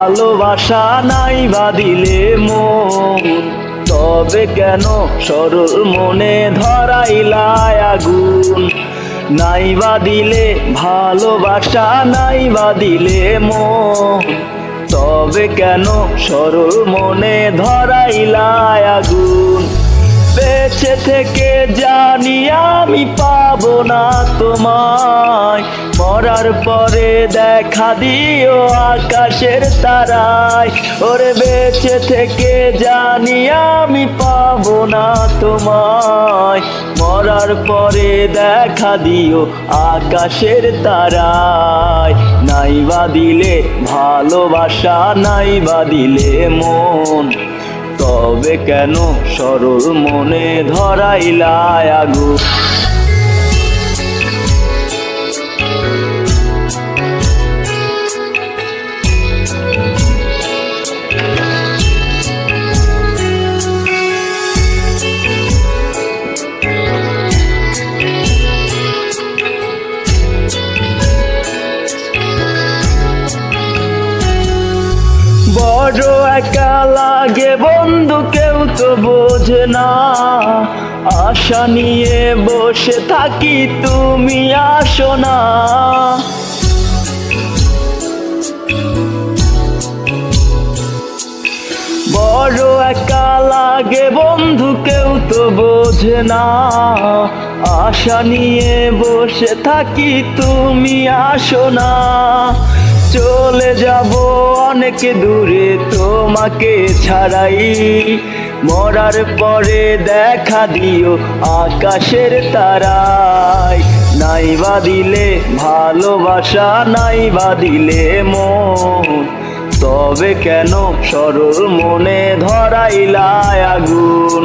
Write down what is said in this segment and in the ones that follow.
ভালোবাসা নাই বাদিলে মন, তবে কেন সরল মনে ধরাইলায় আগুন। নাই বাদিলে ভালোবাসা নাই বাদিলে মন, তবে কেন সরল মনে ধরাইলায় আগুন। বেঁচে থেকে জানি আমি পাবো না তোমায়, মরার পরে দেখা দিও আকাশের তারায়। ওরে বেঁচে থেকে জানি আমি পাবো না তোমায়, মরার পরে দেখা দিও আকাশের তারায়। নাই বাদিলে ভালোবাসা নাই বাদিলে মন, তবে কেন সরল মনে ধরাইলায় আগুন। বড় একা লাগে বন্ধু, কেউ তো বোঝে না। আশা নিয়ে বসে থাকি তুমি আসো না। বড় একা লাগে বন্ধু, কেউ তো বোঝে না। আশা নিয়ে বসে থাকি তুমি আসো না। চলে যাব অনেক দূরে তোমাকে ছাড়াই, মরার পরে দেখা দিও আকাশের তারায়। নাই বাদিলে ভালোবাসা নাই বাদিলে মন, তবে কেন সরল মনে ধরাইলায় আগুন।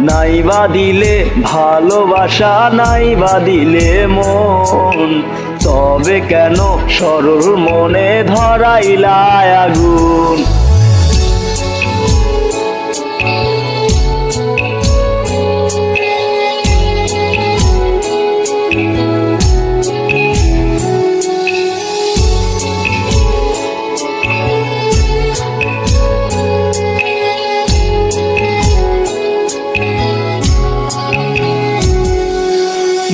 নাই বাদিলে ভালোবাসা নাই বাদিলে মন, তবে কেন সরল মনে ধরাইলায় আগুন।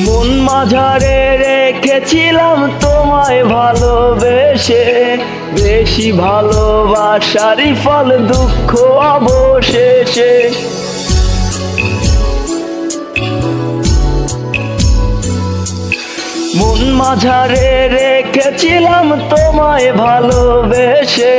মন মাঝারে রেখেছিলাম তোমায় ভালোবেসে, বেশি ভালোবাসারই ফল দুঃখ অবশেষে। মন মাঝারে রেখেছিলাম তোমায় ভালোবেসে।